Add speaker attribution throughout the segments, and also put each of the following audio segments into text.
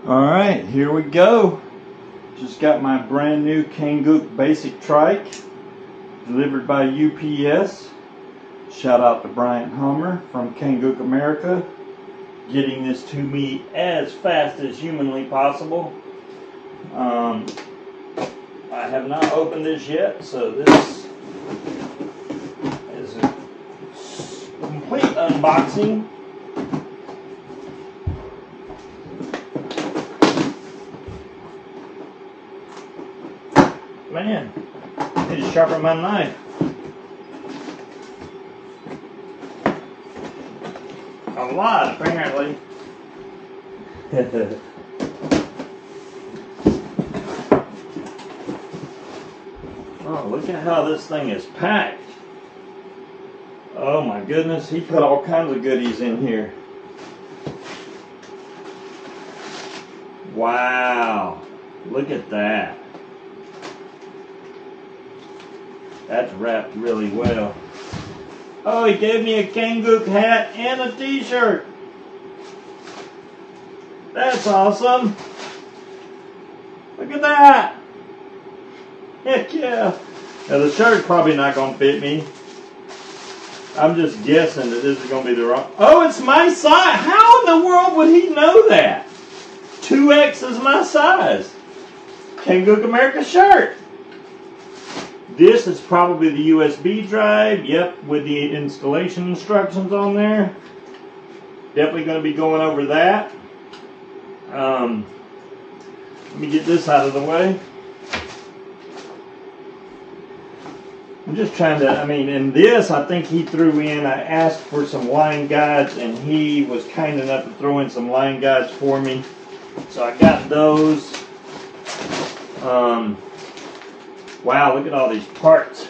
Speaker 1: Alright, here we go. Just got my brand new Kangook Basic Trike delivered by UPS. Shout out to Bryant Hummer from Kangook America, getting this to me as fast as humanly possible. I have not opened this yet, so this is a complete unboxing. Man, I need to sharpen my knife. A lot, apparently. Oh, look at how this thing is packed. Oh my goodness, he put all kinds of goodies in here. Wow, look at that. That's wrapped really well. Oh, he gave me a Kangook hat and a t-shirt. That's awesome. Look at that. Heck yeah. Now the shirt's probably not going to fit me. I'm just guessing that this is going to be the wrong... Oh, it's my size. How in the world would he know that? 2X is my size. Kangook America shirt. This is probably the USB drive, yep, with the installation instructions on there. Definitely going to be going over that. Let me get this out of the way. I'm just trying to, in this, I think he threw in, I asked for some line guides, and he was kind enough to throw in some line guides for me. So I got those. Wow, look at all these parts.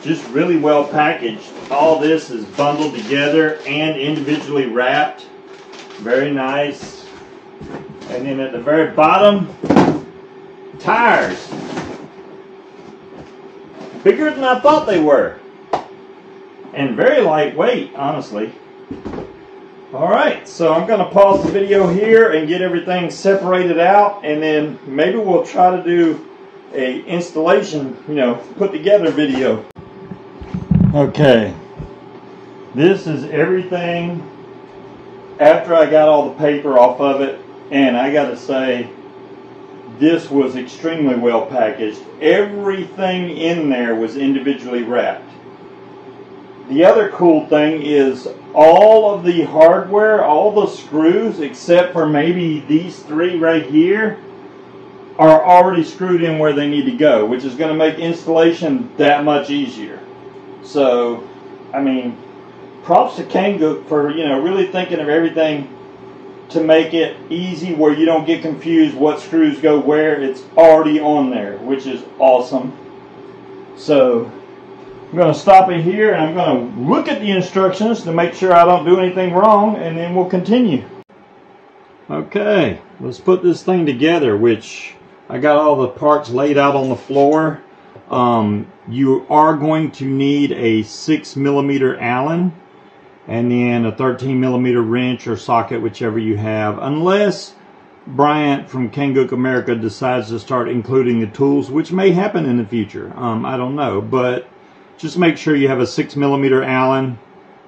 Speaker 1: Just really well packaged. All this is bundled together and individually wrapped. Very nice. And then at the very bottom, tires. Bigger than I thought they were. And very lightweight, honestly. Alright, so I'm going to pause the video here and get everything separated out, and then maybe we'll try to do a installation, put together video. Okay, this is everything after I got all the paper off of it, and I got to say, this was extremely well packaged. Everything in there was individually wrapped. The other cool thing is all of the hardware, all the screws, except for maybe these three right here, are already screwed in where they need to go, which is going to make installation that much easier. So, props to Kangook for, really thinking of everything to make it easy where you don't get confused what screws go where. It's already on there, which is awesome. So, I'm going to stop it here, and I'm going to look at the instructions to make sure I don't do anything wrong, and then we'll continue. Okay, let's put this thing together, which I got all the parts laid out on the floor. You are going to need a 6mm Allen, and then a 13mm wrench or socket, whichever you have, unless Bryant from Kangook America decides to start including the tools, which may happen in the future. I don't know, but just make sure you have a 6mm Allen,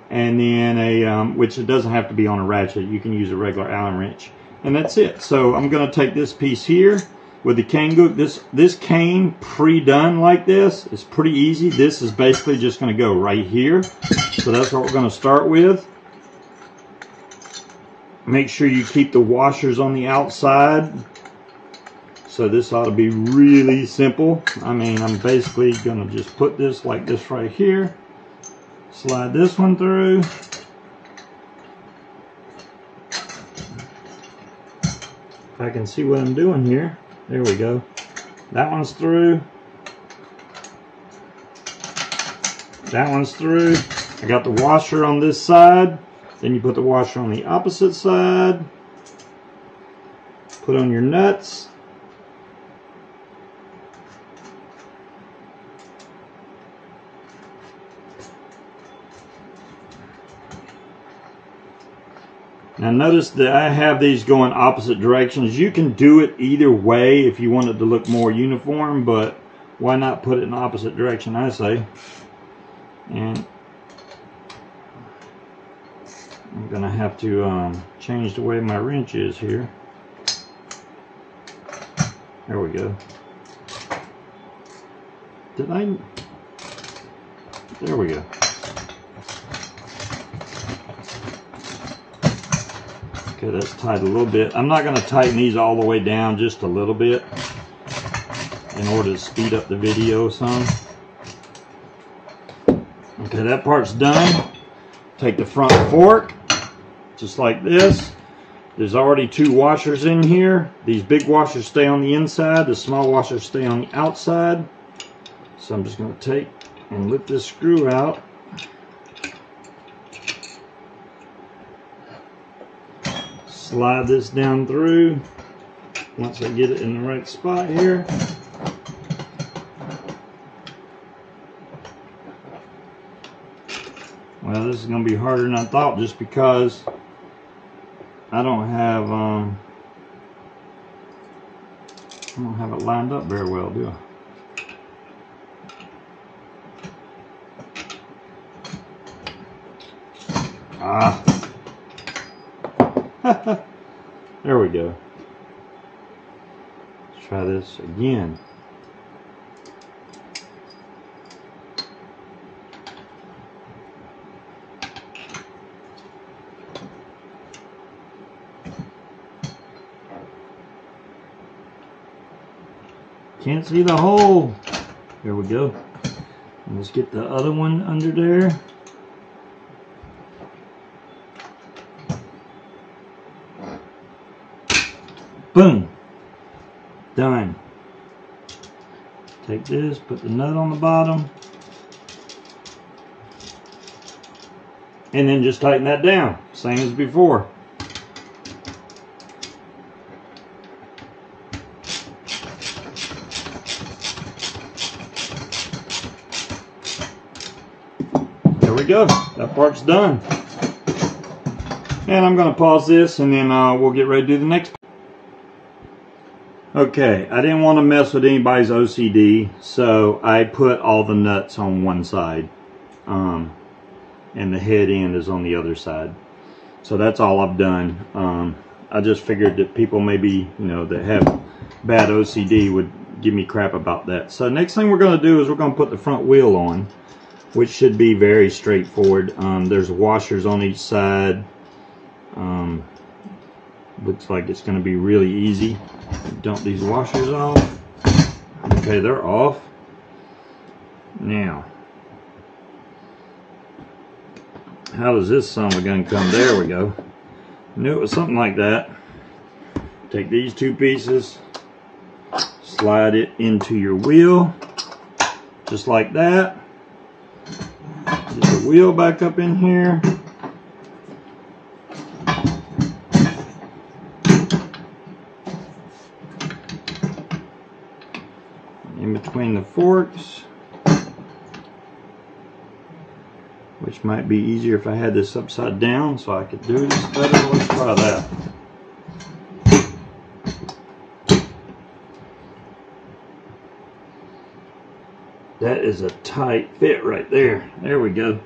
Speaker 1: and then a, which it doesn't have to be on a ratchet. You can use a regular Allen wrench. And that's it. So I'm going to take this piece here with the Kangook. This came pre-done like this. It's pretty easy. This is basically just going to go right here. So that's what we're going to start with. Make sure you keep the washers on the outside. So this ought to be really simple. I'm basically going to just put this like this right here. Slide this one through. If I can see what I'm doing here. There we go. That one's through. That one's through. I got the washer on this side. Then you put the washer on the opposite side. Put on your nuts. Now notice that I have these going opposite directions. You can do it either way if you want it to look more uniform, but why not put it in the opposite direction, I say. And I'm gonna have to change the way my wrench is here. There we go. There we go. Okay, that's tight a little bit. I'm not going to tighten these all the way down, just a little bit, in order to speed up the video some. Okay, that part's done. Take the front fork, just like this. There's already 2 washers in here. These big washers stay on the inside, the small washers stay on the outside. So I'm just going to take and lift this screw out. Slide this down through once I get it in the right spot here. Well, this is going to be harder than I thought, just because I don't have it lined up very well, do I? Ah. There we go. Let's try this again. Can't see the hole. There we go. And let's get the other one under there. Boom. Done. Take this, put the nut on the bottom, and then just tighten that down, same as before. There we go. That part's done. And I'm going to pause this, and then we'll get ready to do the next part. Okay, I didn't want to mess with anybody's OCD, so I put all the nuts on one side, and the head end is on the other side. So that's all I've done. I just figured that people maybe, that have bad OCD would give me crap about that. So next thing we're going to do is we're going to put the front wheel on, which should be very straightforward. There's washers on each side. Looks like it's going to be really easy. Dump these washers off. Okay, they're off. Now, how does this son of a gun come? There we go. Knew it was something like that. Take these 2 pieces, slide it into your wheel, just like that. Get the wheel back up in here. In between the forks, which might be easier if I had this upside down so I could do this better. Let's try that. That is a tight fit right there. There we go.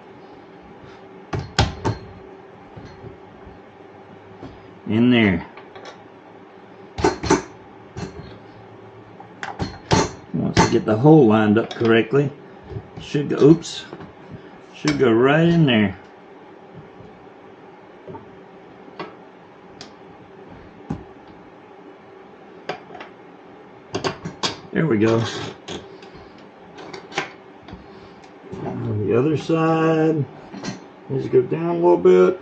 Speaker 1: In there. Once I get the hole lined up correctly, should go, oops, should go right in there. There we go. On the other side, needs to go down a little bit.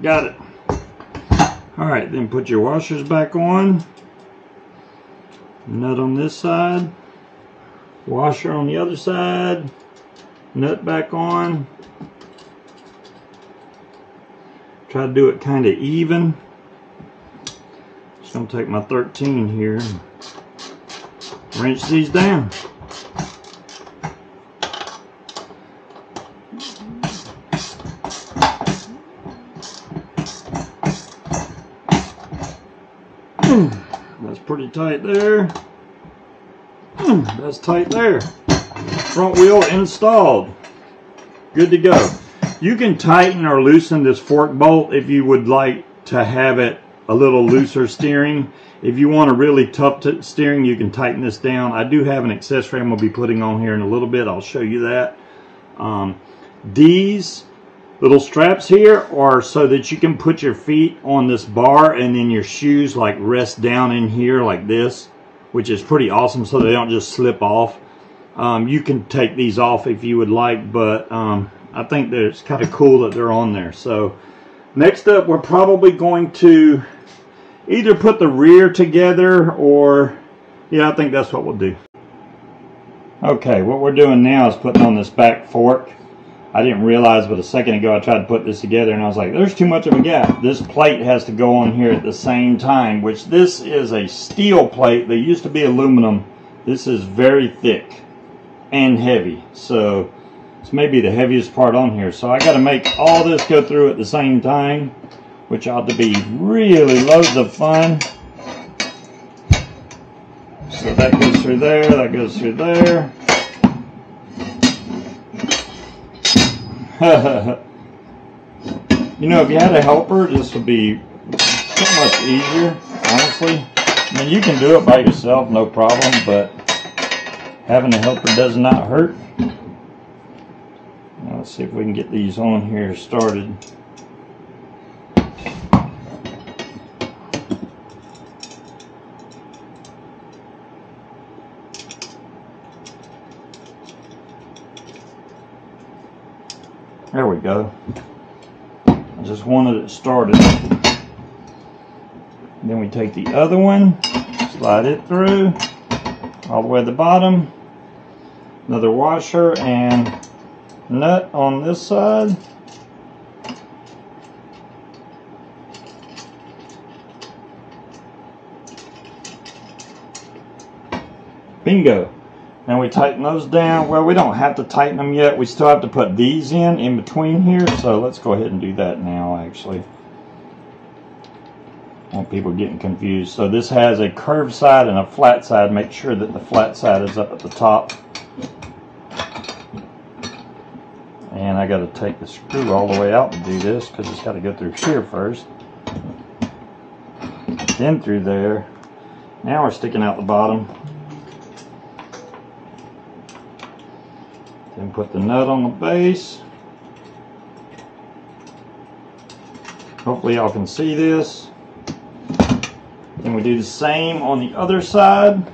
Speaker 1: Got it. Alright, then put your washers back on. Nut on this side. Washer on the other side. Nut back on. Try to do it kind of even. Just going to take my 13 here and wrench these down. That's pretty tight there. That's tight there. Front wheel installed. Good to go. You can tighten or loosen this fork bolt if you would like to have it a little looser steering. If you want a really tough steering, you can tighten this down. I do have an accessory I'm going to be putting on here in a little bit. I'll show you that. These little straps here are so that you can put your feet on this bar and then your shoes like rest down in here like this, which is pretty awesome, so they don't just slip off. You can take these off if you would like, but I think that it's kind of cool that they're on there. So next up, we're probably going to either put the rear together or, yeah, I think that's what we'll do. Okay, what we're doing now is putting on this back fork. I didn't realize, but a second ago I tried to put this together and I was like, there's too much of a gap. This plate has to go on here at the same time, which this is a steel plate. They used to be aluminum. This is very thick and heavy, so it's maybe the heaviest part on here. So I got to make all this go through at the same time, which ought to be really loads of fun. So that goes through there, that goes through there. You know, if you had a helper, this would be so much easier, honestly. I mean, you can do it by yourself, no problem, but having a helper does not hurt. Now, let's see if we can get these on here started. There we go. I just wanted it started. Then we take the other one, slide it through all the way to the bottom. Another washer and nut on this side. Bingo. Now we tighten those down. Well, we don't have to tighten them yet. We still have to put these in between here. So let's go ahead and do that now, actually. I want people getting confused. So this has a curved side and a flat side. Make sure that the flat side is up at the top. And I got to take the screw all the way out to do this because it's got to go through here first. Then through there. Now we're sticking out the bottom. Then put the nut on the base. Hopefully y'all can see this. Then we do the same on the other side.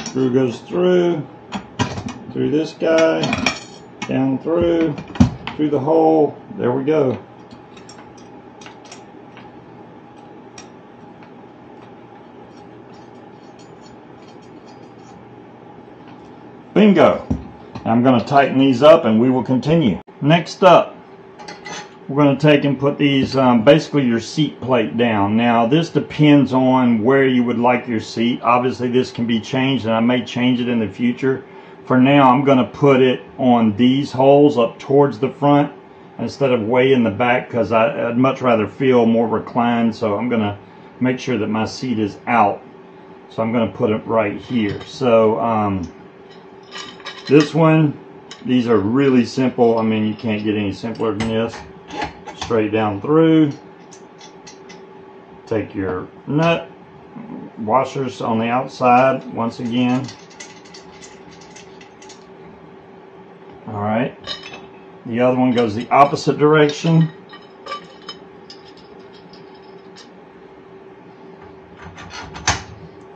Speaker 1: Screw goes through this guy, down through the hole. There we go. Bingo. I'm going to tighten these up and we will continue. Next up, we're going to take and put these, basically your seat plate down. Now this depends on where you would like your seat. Obviously this can be changed and I may change it in the future. For now I'm going to put it on these holes up towards the front instead of way in the back, because I'd much rather feel more reclined. So I'm going to make sure that my seat is out. So I'm going to put it right here. So this one, these are really simple. I mean, you can't get any simpler than this. Straight down through. Take your nut, washers on the outside once again. Alright. The other one goes the opposite direction.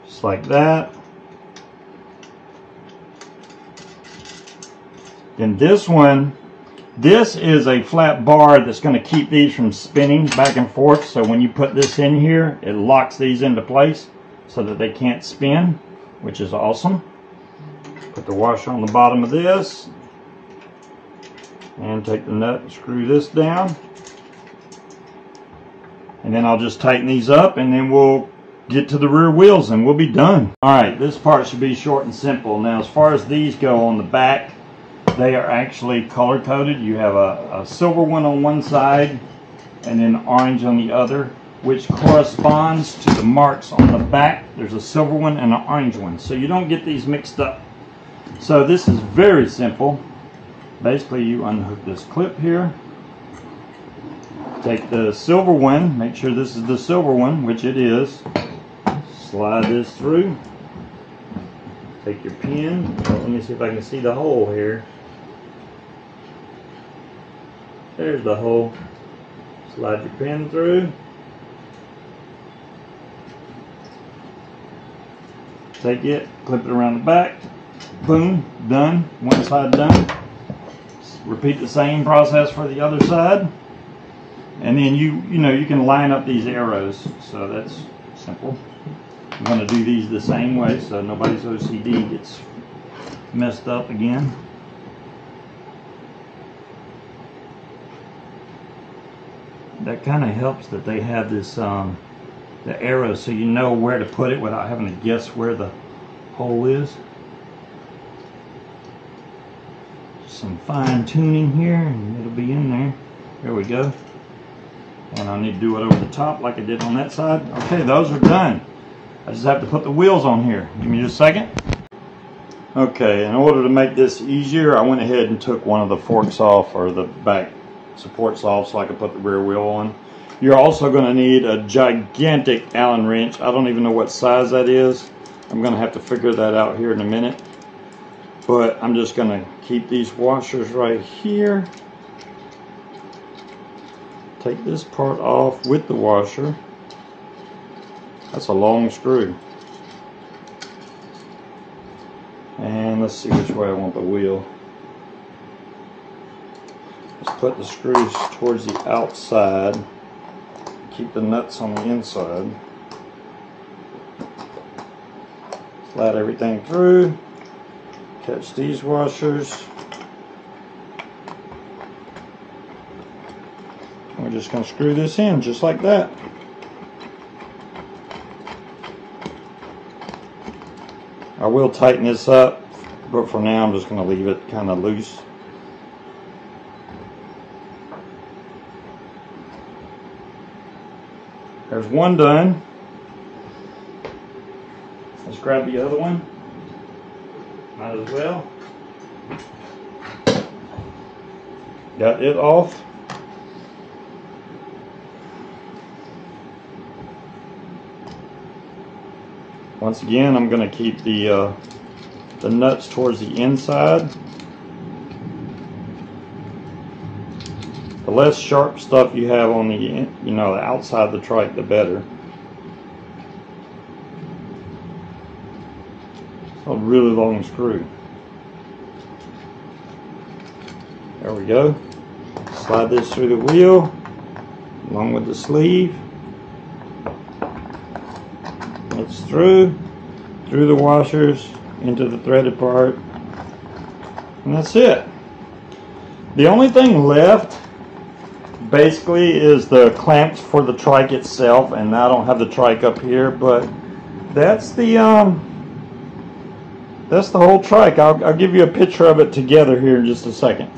Speaker 1: Just like that. And this one, this is a flat bar that's going to keep these from spinning back and forth. So when you put this in here, it locks these into place so that they can't spin, which is awesome. Put the washer on the bottom of this. And take the nut and screw this down. And then I'll just tighten these up and then we'll get to the rear wheels and we'll be done. Alright, this part should be short and simple. Now as far as these go on the back, they are actually color coded. You have a silver one on one side and then orange on the other, which corresponds to the marks on the back. There's a silver one and an orange one, so you don't get these mixed up. So this is very simple. Basically, you unhook this clip here, take the silver one, make sure this is the silver one, which it is, slide this through, take your pin, let me see if I can see the hole here. There's the hole. Slide your pin through, take it, clip it around the back, boom, done. One side done. Repeat the same process for the other side, and then you can line up these arrows. So that's simple. I'm going to do these the same way so nobody's OCD gets messed up again. That kind of helps that they have this the arrow, so you know where to put it without having to guess where the hole is. Some fine tuning here and it'll be in there. There we go. And I need to do it over the top like I did on that side. Okay, those are done. I just have to put the wheels on here. Give me just a second. Okay, in order to make this easier, I went ahead and took one of the forks off, or the back supports off, so I could put the rear wheel on. You're also going to need a gigantic Allen wrench. I don't even know what size that is. I'm going to have to figure that out here in a minute. But I'm just going to keep these washers right here. Take this part off with the washer. That's a long screw. And let's see which way I want the wheel. Let's put the screws towards the outside. Keep the nuts on the inside. Slide everything through. Catch these washers. We're just going to screw this in just like that. I will tighten this up, but for now I'm just going to leave it kind of loose. There's one done. Let's grab the other one. Might as well. Got it off. Once again, I'm going to keep the nuts towards the inside. The less sharp stuff you have on the the outside of the trike, the better. It's a really long screw. There we go. Slide this through the wheel along with the sleeve. It's through the washers into the threaded part, and that's it. The only thing left basically is the clamps for the trike itself, and I don't have the trike up here, but that's the whole trike. I'll give you a picture of it together here in just a second.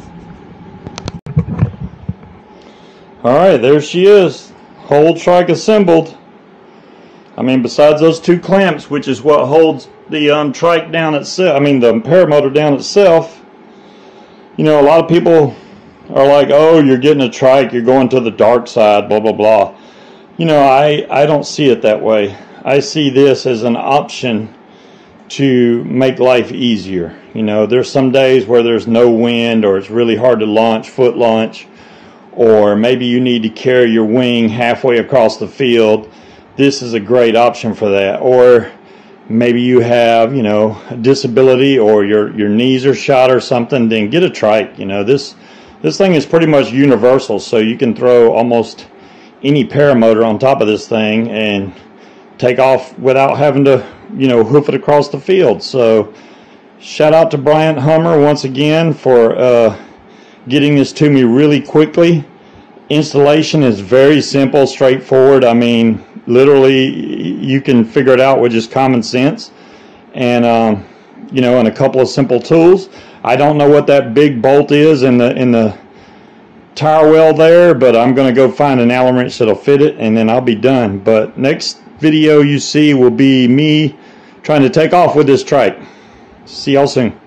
Speaker 1: Alright, there she is, whole trike assembled. I mean, besides those two clamps, which is what holds the trike down itself, the paramotor down itself. A lot of people are like, oh, you're getting a trike, you're going to the dark side, blah, blah, blah. I don't see it that way. I see this as an option to make life easier. There's some days where there's no wind, or it's really hard to launch, foot launch, or maybe you need to carry your wing halfway across the field. This is a great option for that. Or maybe you have, a disability, or your knees are shot or something, then get a trike. This thing is pretty much universal, so you can throw almost any paramotor on top of this thing and take off without having to, hoof it across the field. So shout out to Bryant Hummer once again for getting this to me really quickly. Installation is very simple, straightforward. Literally you can figure it out with just common sense and and a couple of simple tools. I don't know what that big bolt is in the tire well there, but I'm going to go find an Allen wrench that'll fit it, and then I'll be done. But next video you see will be me trying to take off with this trike. See y'all soon.